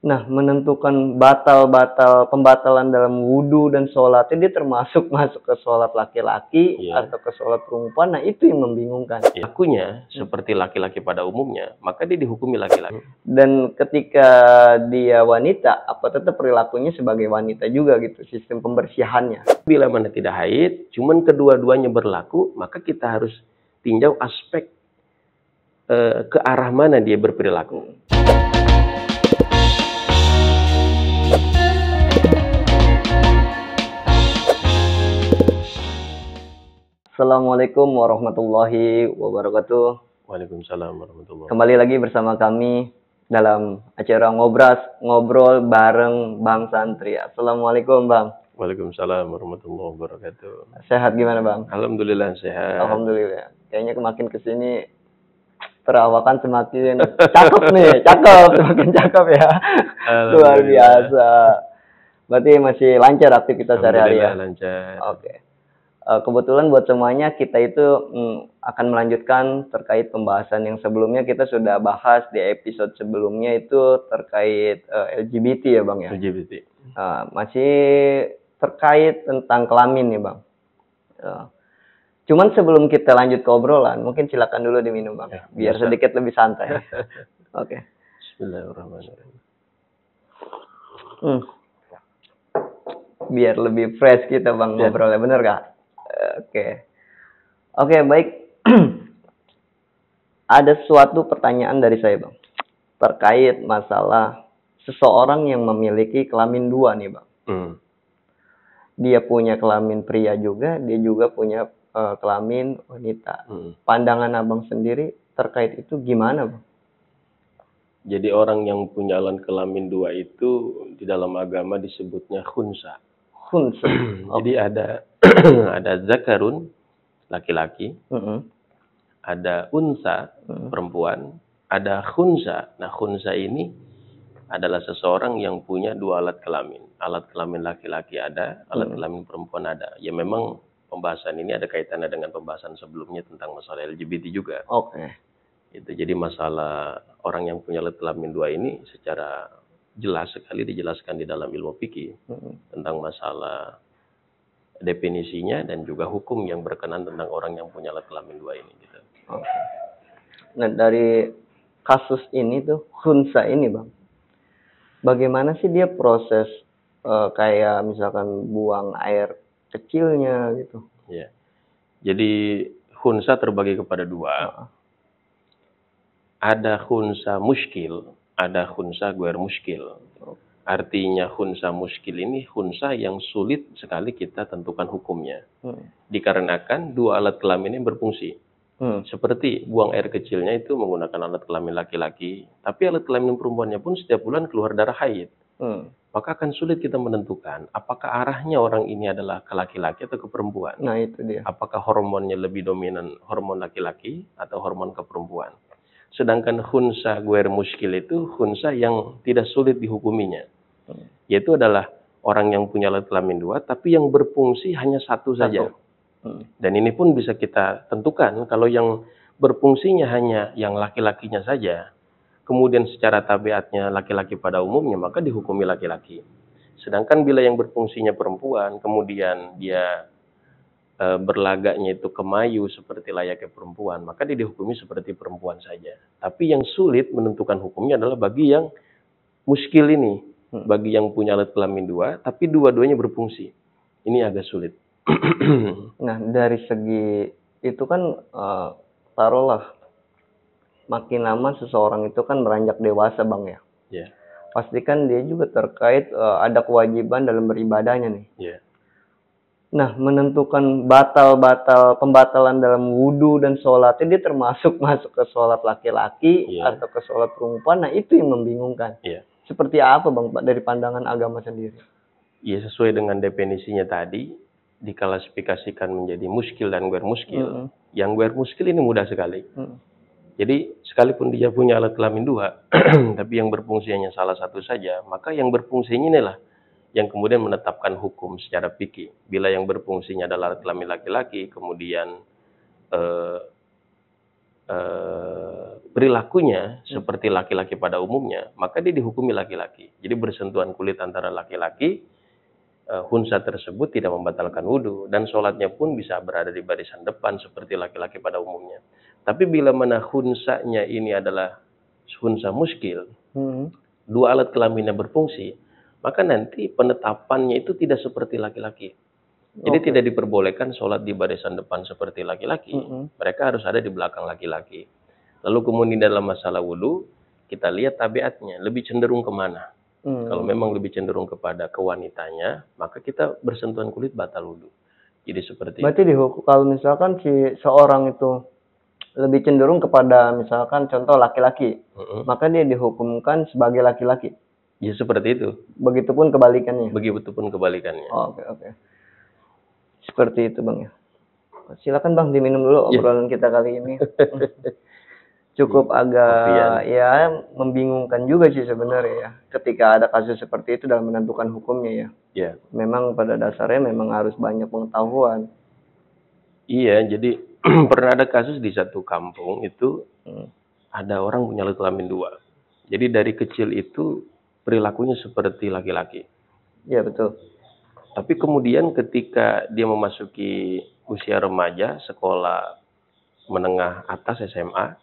Nah, menentukan pembatalan dalam wudhu dan sholat dia termasuk masuk ke sholat laki-laki Iya. atau ke sholat perempuan. Nah, itu yang membingungkan. Lakunya seperti laki-laki pada umumnya, maka dia dihukumi laki-laki. Dan ketika dia wanita, apa tetap perilakunya sebagai wanita juga gitu, sistem pembersihannya. Bila mana tidak haid, cuman kedua-duanya berlaku, maka kita harus tinjau aspek ke arah mana dia berperilaku. Assalamualaikum warahmatullahi wabarakatuh. Waalaikumsalam warahmatullahi wabarakatuh. Kembali lagi bersama kami dalam acara ngobrol bareng Bang Santri. Assalamualaikum Bang. Waalaikumsalam warahmatullahi wabarakatuh. Sehat gimana Bang? Alhamdulillah sehat. Alhamdulillah. Kayaknya makin kesini perawakan semakin cakep nih, semakin cakep ya. Luar biasa. Berarti masih lancar aktivitas sehari-hari ya? Lancar. Oke. Kebetulan buat semuanya kita itu akan melanjutkan terkait pembahasan yang sebelumnya kita sudah bahas di episode sebelumnya itu terkait LGBT ya Bang ya? LGBT. Masih terkait tentang kelamin nih Bang. Cuman sebelum kita lanjut ke obrolan, mungkin silakan dulu diminum Bang, ya, biar sedikit lebih santai. Oke. Bismillahirrahmanirrahim. Biar lebih fresh kita Bang ngobrolnya, bener gak? Oke, baik. Ada suatu pertanyaan dari saya Bang, terkait masalah seseorang yang memiliki kelamin dua nih Bang. Dia punya kelamin pria juga, dia juga punya kelamin wanita. Pandangan Abang sendiri terkait itu gimana Bang? Jadi orang yang punya alat kelamin dua itu di dalam agama disebutnya khunsa. Khunsa. Jadi ada zakarun laki-laki, ada unsa perempuan, ada khunsa. Nah khunsa ini adalah seseorang yang punya dua alat kelamin. Alat kelamin laki-laki ada, alat kelamin perempuan ada. Ya memang pembahasan ini ada kaitannya dengan pembahasan sebelumnya tentang masalah LGBT juga. Oke. Itu jadi masalah orang yang punya alat kelamin dua ini secara jelas sekali dijelaskan di dalam ilmu fikih tentang masalah definisinya dan juga hukum yang berkenan tentang orang yang punya alat kelamin dua ini gitu. Oke. Nah, dari kasus ini tuh khunsa ini Bang, bagaimana sih dia proses kayak misalkan buang air kecilnya gitu? Ya. Jadi khunsa terbagi kepada dua. Ada khunsa muskil, ada khunsa guer muskil. Artinya khunsa muskil ini khunsa yang sulit sekali kita tentukan hukumnya. Dikarenakan dua alat kelamin ini berfungsi. Seperti buang air kecilnya itu menggunakan alat kelamin laki-laki, tapi alat kelamin perempuannya pun setiap bulan keluar darah haid. Maka akan sulit kita menentukan apakah arahnya orang ini adalah ke laki-laki atau ke perempuan. Nah, itu dia. Apakah hormonnya lebih dominan hormon laki-laki atau hormon ke perempuan. Sedangkan khunsa guer muskil itu khunsa yang tidak sulit dihukuminya. Yaitu adalah orang yang punya alat kelamin dua, tapi yang berfungsi hanya satu saja. Dan ini pun bisa kita tentukan kalau yang berfungsinya hanya yang laki-lakinya saja, kemudian secara tabiatnya laki-laki pada umumnya, maka dihukumi laki-laki. Sedangkan bila yang berfungsinya perempuan, kemudian dia berlagaknya itu kemayu seperti layaknya perempuan, maka dia dihukumi seperti perempuan saja. Tapi yang sulit menentukan hukumnya adalah bagi yang muskil ini, bagi yang punya alat kelamin dua, tapi dua-duanya berfungsi. Ini agak sulit. Nah, dari segi itu kan taruhlah makin lama seseorang itu kan beranjak dewasa Bang ya. Yeah. Pastikan dia juga terkait ada kewajiban dalam beribadahnya nih. Yeah. Nah, menentukan pembatalan dalam wudhu dan sholat dia termasuk masuk ke sholat laki-laki atau ke sholat perempuan. Nah, itu yang membingungkan. Seperti apa Bang dari pandangan agama sendiri? Ya, sesuai dengan definisinya tadi, diklasifikasikan menjadi muskil dan guer muskil. Yang guer muskil ini mudah sekali. Jadi, sekalipun dia punya alat kelamin dua, tapi yang berfungsinya salah satu saja, maka yang berfungsinya inilah yang kemudian menetapkan hukum secara fikih. Bila yang berfungsinya adalah alat kelamin laki-laki, kemudian perilakunya seperti laki-laki pada umumnya, maka dia dihukumi laki-laki. Jadi bersentuhan kulit antara laki-laki, khunsa tersebut tidak membatalkan wudhu, dan sholatnya pun bisa berada di barisan depan seperti laki-laki pada umumnya. Tapi bila mana khunsanya ini adalah khunsa muskil, dua alat kelaminnya berfungsi, maka nanti penetapannya itu tidak seperti laki-laki. Jadi tidak diperbolehkan sholat di barisan depan seperti laki-laki. Mereka harus ada di belakang laki-laki. Lalu kemudian dalam masalah wudhu, kita lihat tabiatnya, lebih cenderung kemana. Kalau memang lebih cenderung kepada kewanitanya, maka kita bersentuhan kulit batal wudhu. Jadi seperti berarti kalau misalkan si seorang itu lebih cenderung kepada misalkan contoh laki-laki, maka dia dihukumkan sebagai laki-laki. Ya seperti itu. Begitupun kebalikannya. Begitupun kebalikannya. Oke. Seperti itu Bang ya. Silakan Bang diminum dulu obrolan kita kali ini. Cukup agak ya membingungkan juga sih sebenarnya ya. Ketika ada kasus seperti itu dalam menentukan hukumnya ya. Memang pada dasarnya memang harus banyak pengetahuan. Iya, jadi pernah ada kasus di satu kampung itu ada orang punya alat kelamin dua. Jadi dari kecil itu perilakunya seperti laki-laki. Iya betul. Tapi kemudian ketika dia memasuki usia remaja, sekolah menengah atas SMA,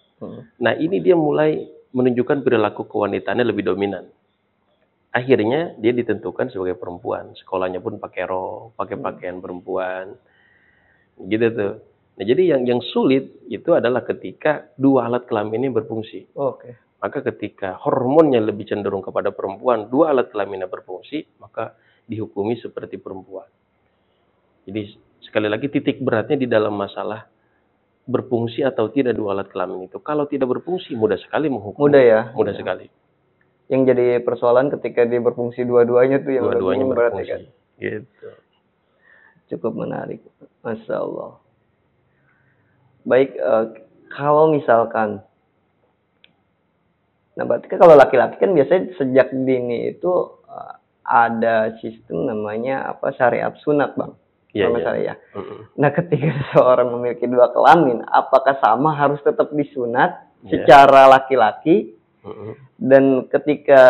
nah ini dia mulai menunjukkan perilaku kewanitaannya lebih dominan. Akhirnya dia ditentukan sebagai perempuan. Sekolahnya pun pakai rok, pakai pakaian perempuan. Gitu tuh. Nah jadi yang sulit itu adalah ketika dua alat kelamin ini berfungsi. Maka ketika hormonnya lebih cenderung kepada perempuan, dua alat kelaminnya berfungsi, maka dihukumi seperti perempuan. Jadi sekali lagi titik beratnya di dalam masalah berfungsi atau tidak dua alat kelamin itu. Kalau tidak berfungsi mudah sekali menghukum. Mudah ya. Mudah sekali. Yang jadi persoalan ketika dia berfungsi dua-duanya tuh yang dua-duanya berfungsi. Kan? Gitu. Cukup menarik. Masya Allah. Baik, kalau misalkan, nah berarti kalau laki-laki kan biasanya sejak dini itu ada sistem namanya syariat sunat Bang. Iya. Nah ketika seseorang memiliki dua kelamin, apakah sama harus tetap disunat secara laki-laki? Dan ketika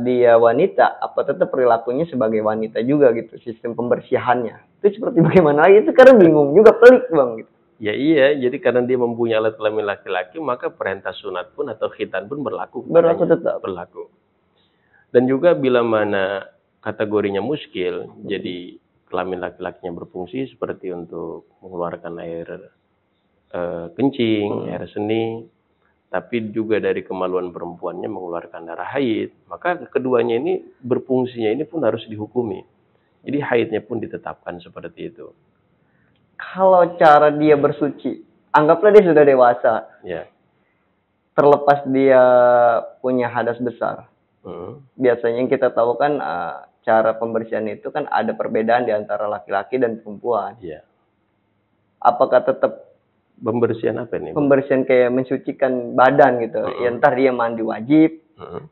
dia wanita, apa tetap perilakunya sebagai wanita juga gitu, sistem pembersihannya? Itu seperti bagaimana lagi? Itu karena bingung juga, pelik Bang gitu. Ya iya, jadi karena dia mempunyai alat kelamin laki-laki, maka perintah sunat pun atau khitan pun berlaku. Berlaku. Dan juga bila mana kategorinya muskil, jadi kelamin laki-lakinya berfungsi seperti untuk mengeluarkan air kencing, air seni, tapi juga dari kemaluan perempuannya mengeluarkan darah haid, maka keduanya ini berfungsinya ini pun harus dihukumi. Jadi haidnya pun ditetapkan seperti itu. Kalau cara dia bersuci, anggaplah dia sudah dewasa. Terlepas dia punya hadas besar. Biasanya yang kita tahu kan cara pembersihan itu kan ada perbedaan di antara laki-laki dan perempuan. Apakah tetap pembersihan apa nih? Pembersihan kayak mensucikan badan gitu. Ya ntar dia mandi wajib.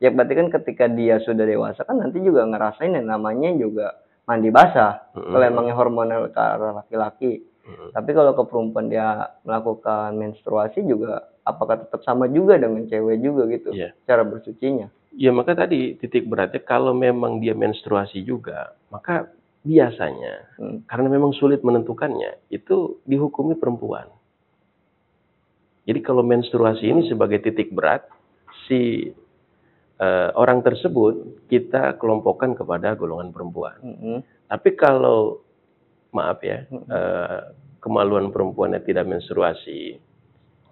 Ya berarti kan ketika dia sudah dewasa kan nanti juga ngerasain yang namanya juga mandi basah. Kalau emangnya hormonal ke arah laki-laki. Tapi kalau ke perempuan dia melakukan menstruasi juga, apakah tetap sama juga dengan cewek juga gitu, cara bersucinya? Ya maka tadi titik beratnya kalau memang dia menstruasi juga, maka biasanya karena memang sulit menentukannya, itu dihukumi perempuan. Jadi kalau menstruasi ini sebagai titik berat, si orang tersebut kita kelompokkan kepada golongan perempuan. Tapi kalau maaf ya, kemaluan perempuannya tidak menstruasi,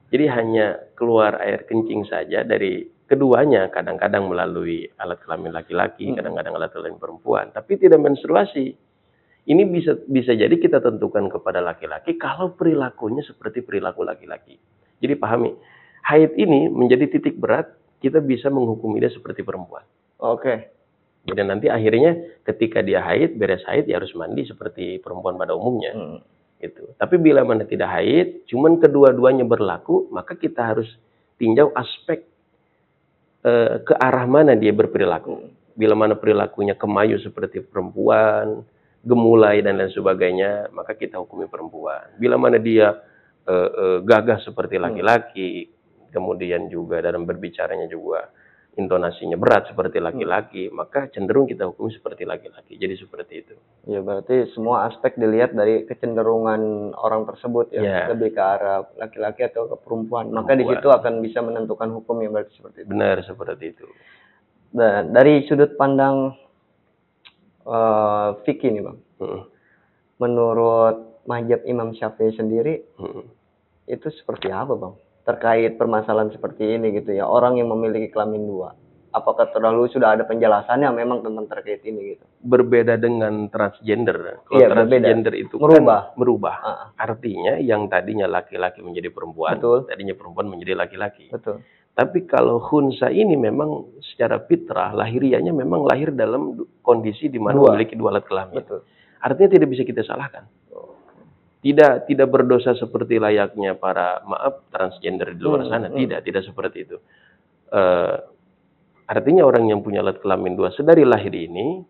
jadi hanya keluar air kencing saja dari keduanya, kadang-kadang melalui alat kelamin laki-laki, kadang-kadang alat kelamin perempuan, tapi tidak menstruasi. Ini bisa jadi kita tentukan kepada laki-laki kalau perilakunya seperti perilaku laki-laki. Jadi pahami, haid ini menjadi titik berat, kita bisa menghukumi dia seperti perempuan. Jadi nanti akhirnya ketika dia haid, beres haid, ya harus mandi seperti perempuan pada umumnya. Gitu. Tapi bila mana tidak haid, cuman kedua-duanya berlaku, maka kita harus tinjau aspek ke arah mana dia berperilaku. Bila mana perilakunya kemayu seperti perempuan, gemulai dan lain sebagainya, maka kita hukumi perempuan. Bila mana dia gagah seperti laki-laki, kemudian juga dalam berbicaranya juga intonasinya berat seperti laki-laki, maka cenderung kita hukum seperti laki-laki. Jadi seperti itu. Ya, berarti semua aspek dilihat dari kecenderungan orang tersebut ya, Ya, lebih ke arah laki-laki atau ke perempuan. Maka di situ akan bisa menentukan hukum yang berarti seperti itu. benar seperti itu. Dan dari sudut pandang fikih nih Bang, menurut mazhab Imam Syafi'i sendiri, itu seperti apa Bang? Terkait permasalahan seperti ini gitu ya, orang yang memiliki kelamin dua. Apakah terlalu sudah ada penjelasannya memang tentang terkait ini gitu? Berbeda dengan transgender. Kalau Iya, transgender berbeda. itu Merubah. kan merubah. Artinya yang tadinya laki-laki menjadi perempuan, Betul. tadinya perempuan menjadi laki-laki. Betul. Tapi kalau khunsa ini memang secara fitrah, lahiriahnya memang lahir dalam kondisi di mana memiliki dua alat kelamin. Betul. Artinya tidak bisa kita salahkan. Tidak berdosa seperti layaknya para transgender di luar sana. Tidak seperti itu. Artinya orang yang punya alat kelamin dua sedari lahir ini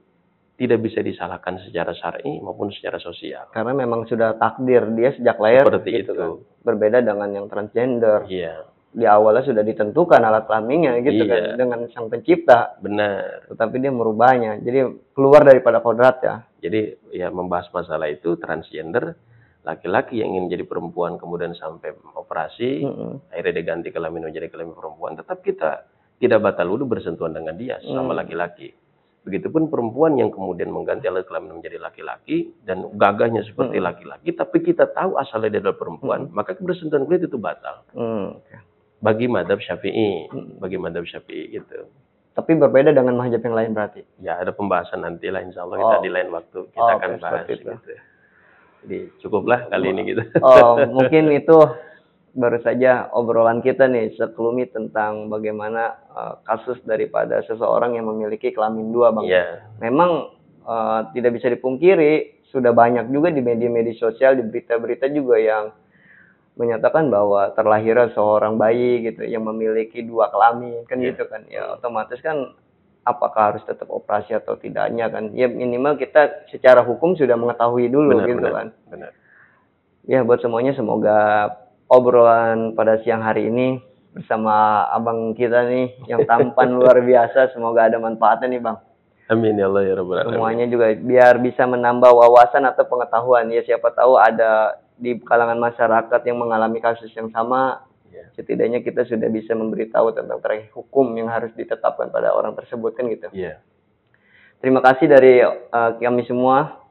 tidak bisa disalahkan secara syar'i maupun secara sosial. Karena memang sudah takdir dia sejak lahir seperti gitu itu. Kan. Berbeda dengan yang transgender. Iya. Di awalnya sudah ditentukan alat kelaminnya gitu kan dengan sang pencipta. Benar. Tetapi dia merubahnya. Jadi keluar daripada kodrat ya. Jadi ya membahas masalah itu transgender, laki-laki yang ingin jadi perempuan kemudian sampai operasi, akhirnya diganti kelamin menjadi kelamin perempuan. Tetap kita tidak batal wudu bersentuhan dengan dia sama laki-laki. Begitupun perempuan yang kemudian mengganti alat kelamin menjadi laki-laki dan gagahnya seperti laki-laki, tapi kita tahu asalnya dia adalah perempuan, maka bersentuhan kulit itu batal. Bagi madhab Syafi'i, gitu. Tapi berbeda dengan mazhab yang lain berarti? Ya ada pembahasan nanti lah, insya Allah kita di lain waktu kita akan bahas gitu. Jadi cukuplah kali ini gitu. Mungkin itu baru saja obrolan kita nih sekelumit tentang bagaimana kasus daripada seseorang yang memiliki kelamin dua Bang. Memang tidak bisa dipungkiri, sudah banyak juga di media-media sosial, di berita-berita juga yang menyatakan bahwa terlahirnya seorang bayi gitu yang memiliki dua kelamin kan gitu kan. Ya otomatis kan apakah harus tetap operasi atau tidaknya kan. Ya minimal kita secara hukum sudah mengetahui dulu kan. Benar. Ya buat semuanya semoga obrolan pada siang hari ini bersama abang kita nih yang tampan luar biasa, semoga ada manfaatnya nih Bang. Amin ya Allah ya Rabbal Alamin. Semuanya juga biar bisa menambah wawasan atau pengetahuan. Ya siapa tahu ada di kalangan masyarakat yang mengalami kasus yang sama, setidaknya kita sudah bisa memberitahu tentang terkait hukum yang harus ditetapkan pada orang tersebut kan gitu. Terima kasih dari kami semua.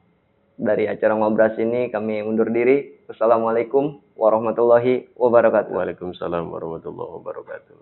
Dari acara Ngobras ini kami undur diri. Wassalamualaikum warahmatullahi wabarakatuh. Waalaikumsalam warahmatullahi wabarakatuh.